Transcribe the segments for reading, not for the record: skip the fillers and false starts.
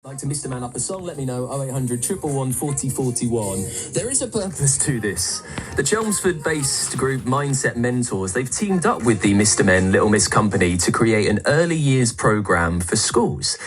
Like to Mr. Man up a song, let me know, 0800 111 40 41. There is a purpose to this. The Chelmsford-based group Mindset Mentors, they've teamed up with the Mr. Men Little Miss Company to create an early years programme for schools.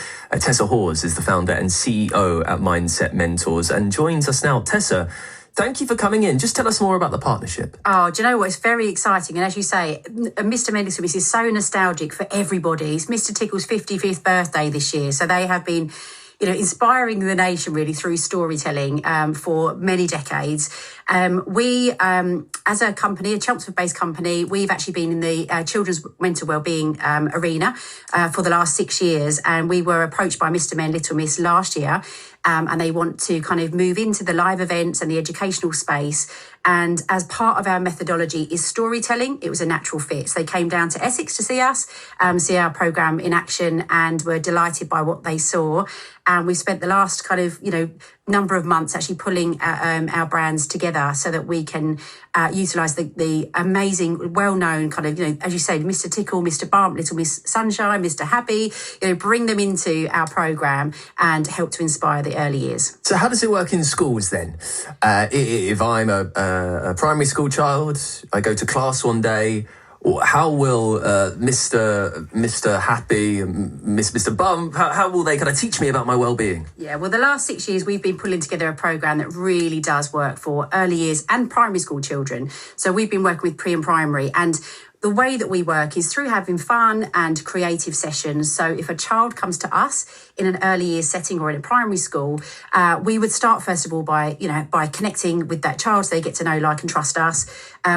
Tessa Hawes is the founder and CEO at Mindset Mentors and joins us now. Tessa, thank you for coming in. Just tell us more about the partnership. Oh, do you know what? It's very exciting. And as you say, Mr. Men Little Miss is so nostalgic for everybody. It's Mr. Tickle's 55th birthday this year. So they have been inspiring the nation really through storytelling for many decades. We, as a company, a Chelmsford-based company, we've actually been in the children's mental wellbeing arena for the last 6 years. And we were approached by Mr. Men Little Miss last year. And they want to kind of move into the live events and the educational space. And as part of our methodology is storytelling, it was a natural fit. So they came down to Essex to see us, see our programme in action, and were delighted by what they saw. And we've spent the last kind of, number of months actually pulling our brands together so that we can utilise the amazing, well-known kind of, as you say, Mr. Tickle, Mr. Bump, Little Miss Sunshine, Mr. Happy, bring them into our programme and help to inspire the early years. So how does it work in schools then? If I'm a primary school child, I go to class one day, how will Mr. Happy, Mr. Bump, how will they kind of teach me about my well-being? Yeah, well, the last 6 years we've been pulling together a programme that really does work for early years and primary school children. So we've been working with pre and primary, and the way that we work is through having fun and creative sessions. So if a child comes to us in an early years setting or in a primary school, we would start first of all by connecting with that child so they get to know, like and trust us.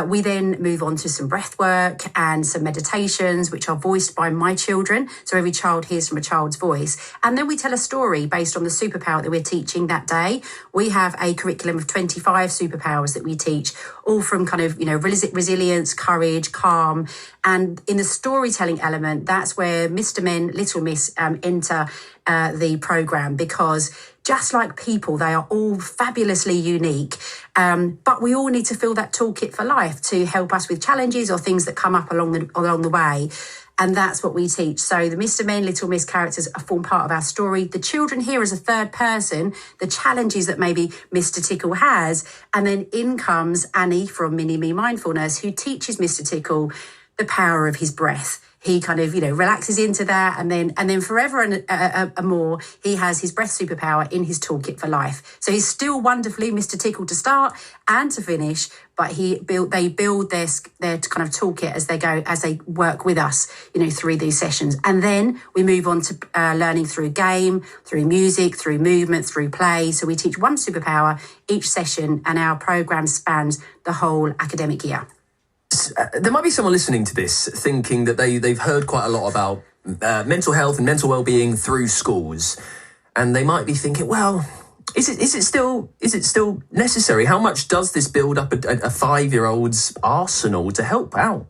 We then move on to some breath work and some meditations, which are voiced by my children. So every child hears from a child's voice. And then we tell a story based on the superpower that we're teaching that day. We have a curriculum of 25 superpowers that we teach, all from kind of, resilience, courage, calm. And in the storytelling element, that's where Mr. Men Little Miss enter the programme, because just like people, they are all fabulously unique. But we all need to feel that toolkit for life to help us with challenges or things that come up along the way. And that's what we teach. So the Mr. Men Little Miss characters form part of our story. The children hear as a third person the challenges that maybe Mr. Tickle has. And then in comes Annie from Mini Me Mindfulness, who teaches Mr. Tickle the power of his breath. He kind of, relaxes into that, and then forever and more, he has his breath superpower in his toolkit for life. So he's still wonderfully Mr. Tickle to start and to finish, but they build their kind of toolkit as they work with us, through these sessions. And then we move on to learning through game, through music, through movement, through play. So we teach one superpower each session, and our programme spans the whole academic year. There might be someone listening to this thinking that they've heard quite a lot about mental health and mental well-being through schools, and they might be thinking, well, is it still necessary? How much does this build up a 5-year-old's arsenal to help out?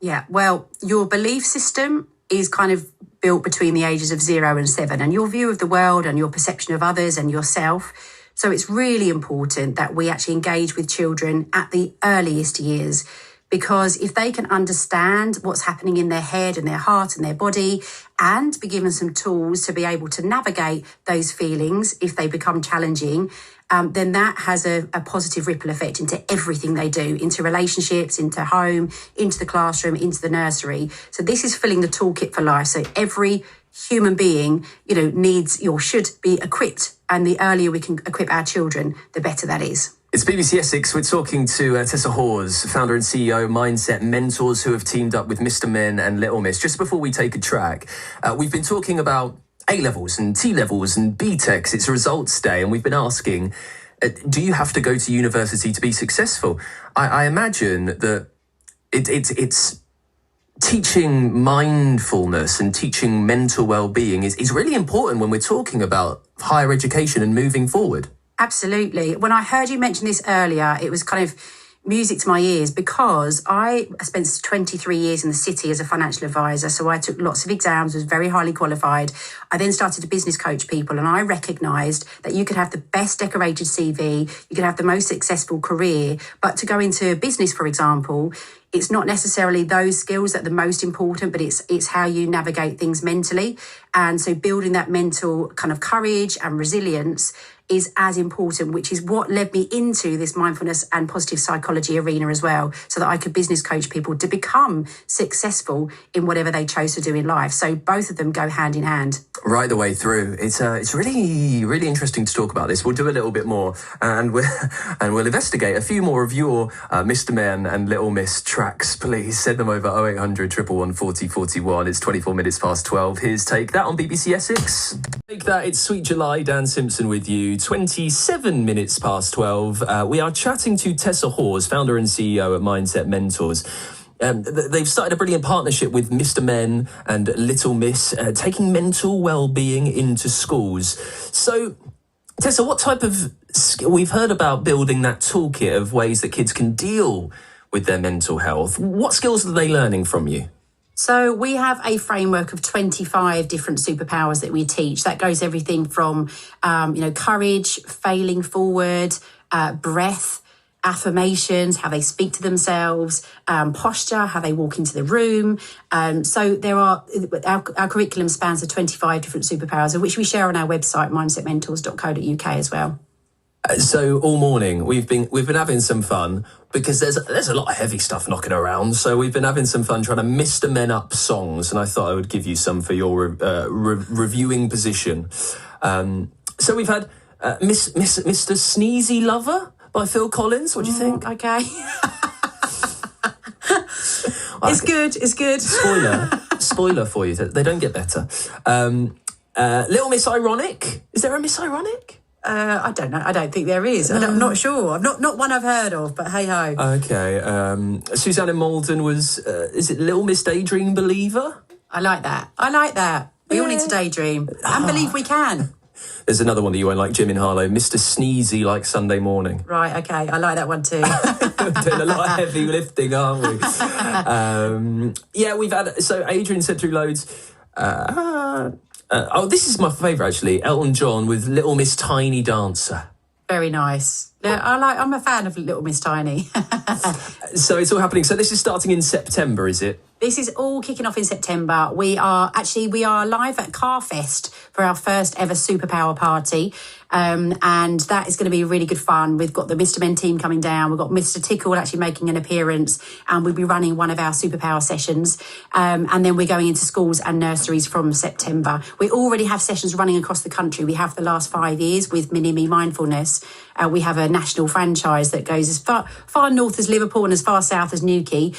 Yeah, well, your belief system is kind of built between the ages of 0 and 7, and your view of the world and your perception of others and yourself. So it's really important that we actually engage with children at the earliest years, because if they can understand what's happening in their head and their heart and their body, and be given some tools to be able to navigate those feelings if they become challenging, then that has a positive ripple effect into everything they do, into relationships, into home, into the classroom, into the nursery. So this is filling the toolkit for life. So every human being, needs or should be equipped. And the earlier we can equip our children, the better that is. It's BBC Essex. We're talking to Tessa Hawes, founder and CEO of Mindset Mentors, who have teamed up with Mr. Men and Little Miss. Just before we take a track, we've been talking about A-levels and T-levels and B-Techs. It's results day, and we've been asking, do you have to go to university to be successful? I imagine that it's teaching mindfulness and teaching mental well-being is really important when we're talking about higher education and moving forward. Absolutely. When I heard you mention this earlier, it was kind of music to my ears, because I spent 23 years in the city as a financial advisor. So I took lots of exams, was very highly qualified. I then started to business coach people, and I recognised that you could have the best decorated CV, you could have the most successful career, but to go into business, for example, it's not necessarily those skills that are the most important, but it's how you navigate things mentally. And so building that mental kind of courage and resilience is as important, which is what led me into this mindfulness and positive psychology arena as well, so that I could business coach people to become successful in whatever they chose to do in life. So both of them go hand in hand. Right the way through. It's really, really interesting to talk about this. We'll do a little bit more, and we'll investigate a few more of your Mr. Men and Little Miss tracks. Please send them over 0800 111 40 41. It's 24 minutes past 12. Here's Take That on BBC Essex. Take That, it's Sweet July, Dan Simpson with you. 27 minutes past 12. We are chatting to Tessa Hawes, founder and CEO at Mindset Mentors. They've started a brilliant partnership with Mr. Men and Little Miss, taking mental well-being into schools. So, Tessa, what type of skill? We've heard about building that toolkit of ways that kids can deal with their mental health. What skills are they learning from you? So we have a framework of 25 different superpowers that we teach. That goes everything from, courage, failing forward, breath, affirmations, how they speak to themselves, posture, how they walk into the room. So there are, our curriculum spans the 25 different superpowers, of which we share on our website, mindsetmentors.co.uk as well. So all morning we've been having some fun, because there's a lot of heavy stuff knocking around. So we've been having some fun trying to Mr. Men up songs, and I thought I would give you some for your reviewing position. So we've had Mr. Sneezy Lover by Phil Collins. What do you think? Okay. It's good. Spoiler for you. They don't get better. Little Miss Ironic. Is there a Miss Ironic? I don't know. I don't think there is. I'm not sure. I'm not one I've heard of, but hey ho. Okay. Susanna Malden was, is it Little Miss Daydream Believer? I like that. We all need to daydream and believe we can. There's another one that you won't like, Jim in Harlow. Mr. Sneezy Like Sunday Morning. Right, okay. I like that one too. We're doing a lot of heavy lifting, aren't we? We've had, so Adrian said through loads. This is my favourite, actually. Elton John with Little Miss Tiny Dancer. Very nice. I'm a fan of Little Miss Tiny. So it's all happening. So this is starting in September, is it? This is all kicking off in September. We are live at Carfest for our first ever superpower party. And that is going to be really good fun. We've got the Mr. Men team coming down. We've got Mr. Tickle actually making an appearance, and we'll be running one of our superpower sessions. And then we're going into schools and nurseries from September. We already have sessions running across the country. We have the last 5 years with Mini-Me Mindfulness. We have a national franchise that goes as far north as Liverpool and as far south as Newquay.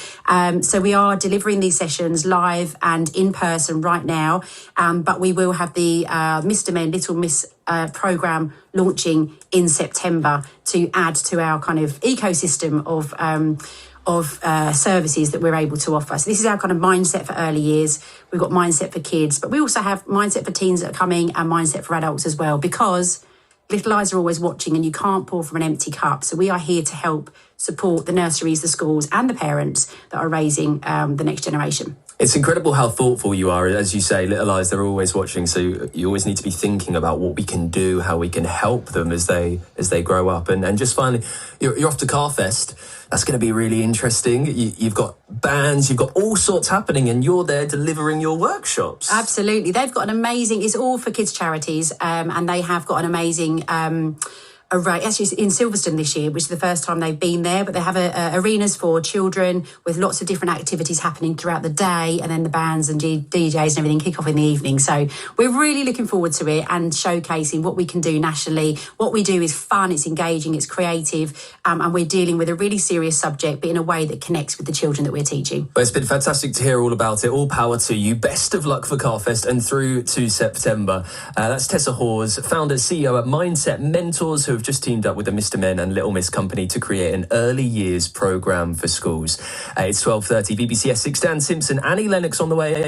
So we are delivering these sessions live and in person right now. But we will have the Mr. Men, Little Miss program launching in September to add to our kind of ecosystem of services that we're able to offer. So this is our kind of mindset for early years. We've got mindset for kids, but we also have mindset for teens that are coming and mindset for adults as well, because little eyes are always watching and you can't pour from an empty cup. So we are here to help support the nurseries, the schools and the parents that are raising the next generation. It's incredible how thoughtful you are. As you say, little eyes, they're always watching. So you always need to be thinking about what we can do, how we can help them as they grow up. And just finally, you're off to Carfest. That's going to be really interesting. You've got bands, you've got all sorts happening, and you're there delivering your workshops. Absolutely. They've got an amazing, it's all for kids charities, and they have got an amazing array, actually in Silverstone this year, which is the first time they've been there, but they have arenas for children with lots of different activities happening throughout the day, and then the bands and DJs and everything kick off in the evening. So we're really looking forward to it and showcasing what we can do nationally. What we do is fun, it's engaging, it's creative, and we're dealing with a really serious subject, but in a way that connects with the children that we're teaching. But it's been fantastic to hear all about it. All power to you. Best of luck for Carfest and through to September. That's Tessa Hawes, founder CEO at Mindset Mentors, who have just teamed up with the Mr. Men and Little Miss company to create an early years programme for schools. It's 12:30, BBC Essex, Dan Simpson, Annie Lennox on the way.